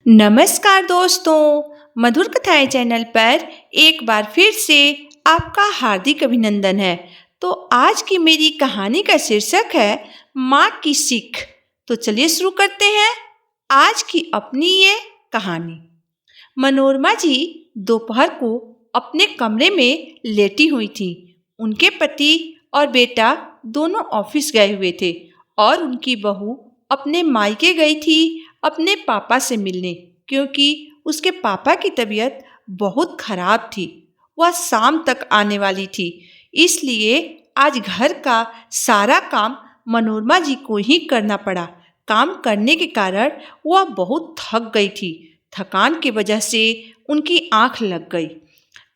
नमस्कार दोस्तों, मधुर कथाएं चैनल पर एक बार फिर से आपका हार्दिक अभिनंदन है। तो आज की मेरी कहानी का शीर्षक है माँ की सीख। तो चलिए शुरू करते हैं आज की अपनी ये कहानी। मनोरमा जी दोपहर को अपने कमरे में लेटी हुई थी। उनके पति और बेटा दोनों ऑफिस गए हुए थे और उनकी बहू अपने मायके गई थी अपने पापा से मिलने, क्योंकि उसके पापा की तबीयत बहुत खराब थी। वह शाम तक आने वाली थी, इसलिए आज घर का सारा काम मनोरमा जी को ही करना पड़ा। काम करने के कारण वह बहुत थक गई थी। थकान की वजह से उनकी आंख लग गई।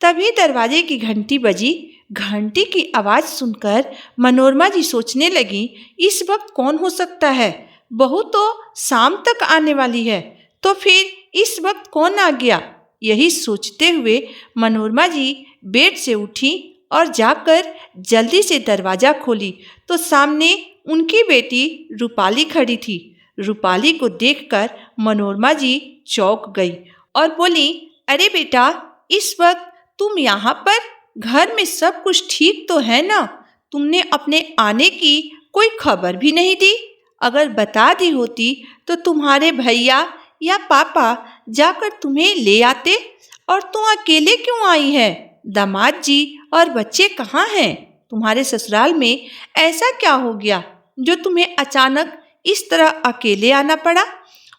तभी दरवाजे की घंटी बजी। घंटी की आवाज़ सुनकर मनोरमा जी सोचने लगी, इस वक्त कौन हो सकता है? बहू तो शाम तक आने वाली है, तो फिर इस वक्त कौन आ गया? यही सोचते हुए मनोरमा जी बेड से उठी और जाकर जल्दी से दरवाज़ा खोली तो सामने उनकी बेटी रूपाली खड़ी थी। रूपाली को देखकर मनोरमा जी चौंक गई और बोली, अरे बेटा, इस वक्त तुम यहाँ पर? घर में सब कुछ ठीक तो है ना? तुमने अपने आने की कोई खबर भी नहीं दी। अगर बता दी होती तो तुम्हारे भैया या पापा जाकर तुम्हें ले आते। और तुम अकेले क्यों आई है? दामाद जी और बच्चे कहाँ हैं? तुम्हारे ससुराल में ऐसा क्या हो गया जो तुम्हें अचानक इस तरह अकेले आना पड़ा?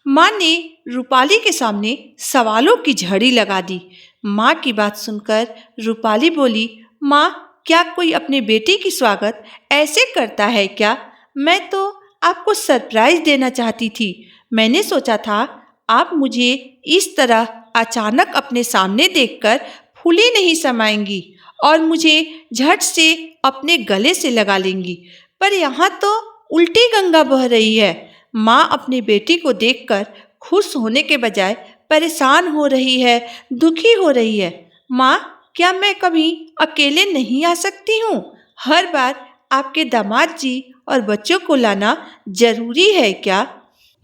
माँ ने रूपाली के सामने सवालों की झड़ी लगा दी। माँ की बात सुनकर रूपाली बोली, माँ, क्या कोई अपने बेटे की स्वागत ऐसे करता है क्या? मैं तो आपको सरप्राइज देना चाहती थी। मैंने सोचा था आप मुझे इस तरह अचानक अपने सामने देखकर फूली नहीं समाएंगी और मुझे झट से अपने गले से लगा लेंगी, पर यहाँ तो उल्टी गंगा बह रही है। माँ अपनी बेटी को देखकर खुश होने के बजाय परेशान हो रही है, दुखी हो रही है। माँ, क्या मैं कभी अकेले नहीं आ सकती हूँ? हर बार आपके दामाद जी और बच्चों को लाना जरूरी है क्या?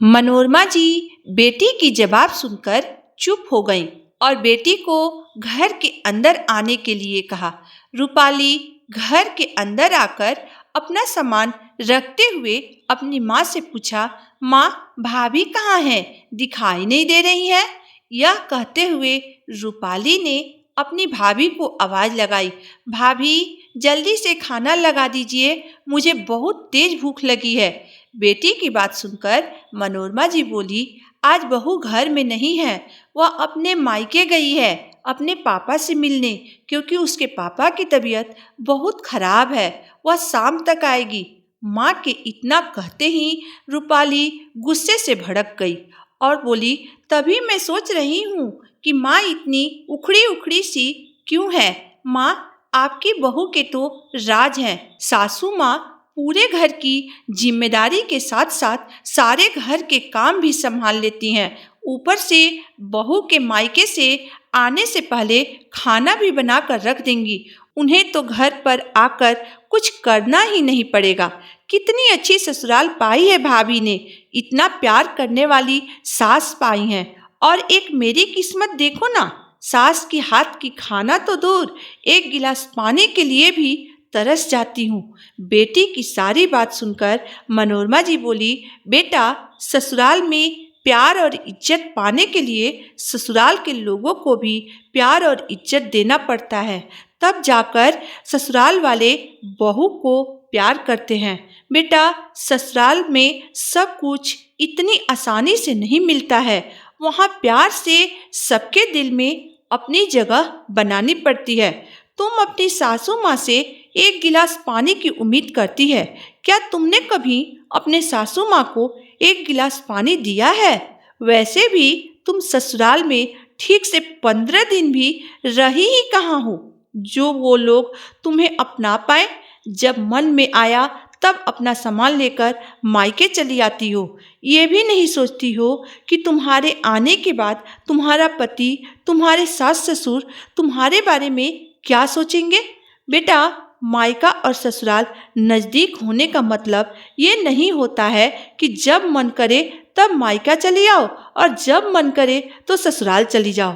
मनोरमा जी बेटी की जवाब सुनकर चुप हो गईं और बेटी को घर के अंदर आने के लिए कहा। रूपाली घर के अंदर आकर अपना सामान रखते हुए अपनी माँ से पूछा, माँ, भाभी कहाँ हैं? दिखाई नहीं दे रही है। यह कहते हुए रूपाली ने अपनी भाभी को आवाज़ लगाई, भाभी, जल्दी से खाना लगा दीजिए, मुझे बहुत तेज भूख लगी है। बेटी की बात सुनकर मनोरमा जी बोली, आज बहू घर में नहीं है, वह अपने मायके गई है अपने पापा से मिलने, क्योंकि उसके पापा की तबीयत बहुत खराब है। वह शाम तक आएगी। माँ के इतना कहते ही रूपाली गुस्से से भड़क गई और बोली, तभी मैं सोच रही हूँ कि माँ इतनी उखड़ी उखड़ी सी क्यों है। माँ, आपकी बहू के तो राज हैं। सासू माँ पूरे घर की जिम्मेदारी के साथ साथ सारे घर के काम भी संभाल लेती हैं। ऊपर से बहू के मायके से आने से पहले खाना भी बना कर रख देंगी। उन्हें तो घर पर आकर कुछ करना ही नहीं पड़ेगा। कितनी अच्छी ससुराल पाई है भाभी ने, इतना प्यार करने वाली सास पाई हैं। और एक मेरी किस्मत देखो ना, सास के हाथ की खाना तो दूर, एक गिलास पानी के लिए भी तरस जाती हूँ। बेटी की सारी बात सुनकर मनोरमा जी बोली, बेटा, ससुराल में प्यार और इज्जत पाने के लिए ससुराल के लोगों को भी प्यार और इज्जत देना पड़ता है, तब जाकर ससुराल वाले बहू को प्यार करते हैं। बेटा, ससुराल में सब कुछ इतनी आसानी से नहीं मिलता है। वहाँ प्यार से सबके दिल में अपनी जगह बनानी पड़ती है। तुम अपनी सासू माँ से एक गिलास पानी की उम्मीद करती है। क्या तुमने कभी अपने सासू माँ को एक गिलास पानी दिया है? वैसे भी तुम ससुराल में ठीक से 15 दिन भी रही ही कहाँ हो जो वो लोग तुम्हें अपना पाए। जब मन में आया तब अपना सामान लेकर मायके चली आती हो। ये भी नहीं सोचती हो कि तुम्हारे आने के बाद तुम्हारा पति, तुम्हारे सास ससुर तुम्हारे बारे में क्या सोचेंगे। बेटा, मायका और ससुराल नज़दीक होने का मतलब ये नहीं होता है कि जब मन करे तब मायका चले आओ और जब मन करे तो ससुराल चली जाओ।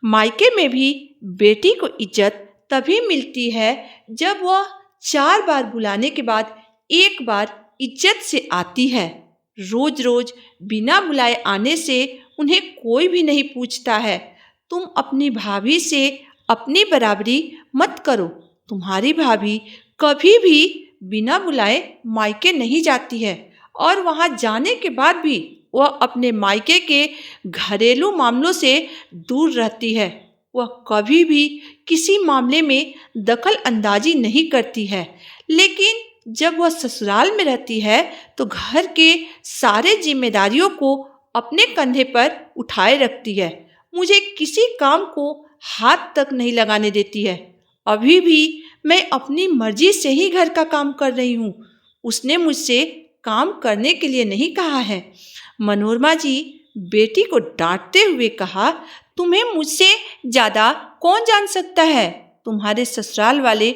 मायके में भी बेटी को इज्जत तभी मिलती है जब वह 4 बार बुलाने के बाद एक बार इज्जत से आती है। रोज रोज बिना बुलाए आने से उन्हें कोई भी नहीं पूछता है। तुम अपनी भाभी से अपनी बराबरी मत करो। तुम्हारी भाभी कभी भी बिना बुलाए मायके नहीं जाती है और वहाँ जाने के बाद भी वह अपने मायके के घरेलू मामलों से दूर रहती है। वह कभी भी किसी मामले में दखल अंदाजी नहीं करती है, लेकिन जब वह ससुराल में रहती है तो घर के सारे जिम्मेदारियों को अपने कंधे पर उठाए रखती है। मुझे किसी काम को हाथ तक नहीं लगाने देती है। अभी भी मैं अपनी मर्जी से ही घर का काम कर रही हूँ। उसने मुझसे काम करने के लिए नहीं कहा है। मनोरमा जी बेटी को डांटते हुए कहा, तुम्हें मुझसे ज़्यादा कौन जान सकता है? तुम्हारे ससुराल वाले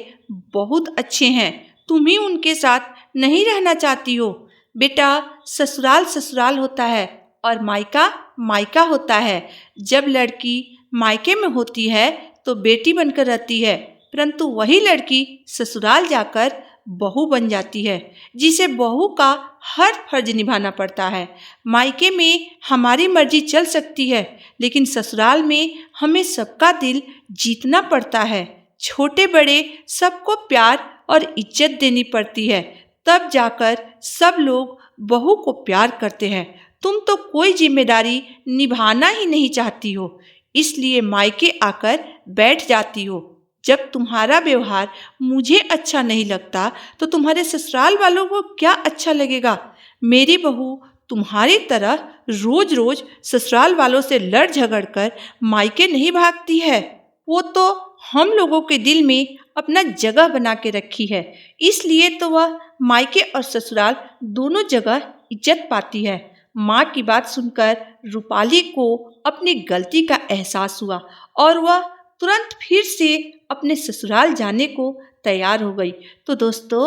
बहुत अच्छे हैं, तुम ही उनके साथ नहीं रहना चाहती हो। बेटा, ससुराल ससुराल होता है और मायका मायका होता है। जब लड़की मायके में होती है तो बेटी बनकर रहती है, परंतु वही लड़की ससुराल जाकर बहू बन जाती है, जिसे बहू का हर फर्ज निभाना पड़ता है। मायके में हमारी मर्जी चल सकती है, लेकिन ससुराल में हमें सबका दिल जीतना पड़ता है। छोटे बड़े सबको प्यार और इज्जत देनी पड़ती है, तब जाकर सब लोग बहू को प्यार करते हैं। तुम तो कोई जिम्मेदारी निभाना ही नहीं चाहती हो, इसलिए मायके आकर बैठ जाती हो। जब तुम्हारा व्यवहार मुझे अच्छा नहीं लगता तो तुम्हारे ससुराल वालों को क्या अच्छा लगेगा? मेरी बहू तुम्हारी तरह रोज रोज ससुराल वालों से लड़ झगड़ कर मायके नहीं भागती है। वो तो हम लोगों के दिल में अपना जगह बना के रखी है, इसलिए तो वह मायके और ससुराल दोनों जगह इज्जत पाती है। माँ की बात सुनकर रूपाली को अपनी गलती का एहसास हुआ और वह तुरंत फिर से अपने ससुराल जाने को तैयार हो गई। तो दोस्तों,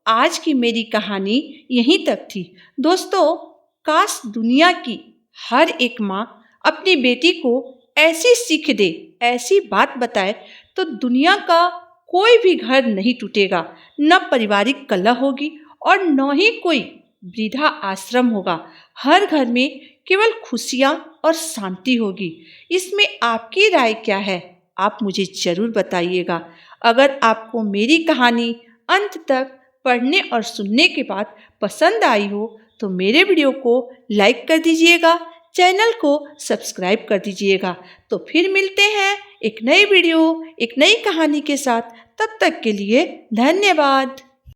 आज की मेरी कहानी यहीं तक थी। दोस्तों, काश दुनिया की हर एक माँ अपनी बेटी को ऐसी सीख दे, ऐसी बात बताए, तो दुनिया का कोई भी घर नहीं टूटेगा, न पारिवारिक कलह होगी और न ही कोई वृद्धा आश्रम होगा। हर घर में केवल खुशियाँ और शांति होगी। इसमें आपकी राय क्या है? आप मुझे ज़रूर बताइएगा। अगर आपको मेरी कहानी अंत तक पढ़ने और सुनने के बाद पसंद आई हो तो मेरे वीडियो को लाइक कर दीजिएगा, चैनल को सब्सक्राइब कर दीजिएगा। तो फिर मिलते हैं एक नई वीडियो, एक नई कहानी के साथ। तब तक के लिए धन्यवाद।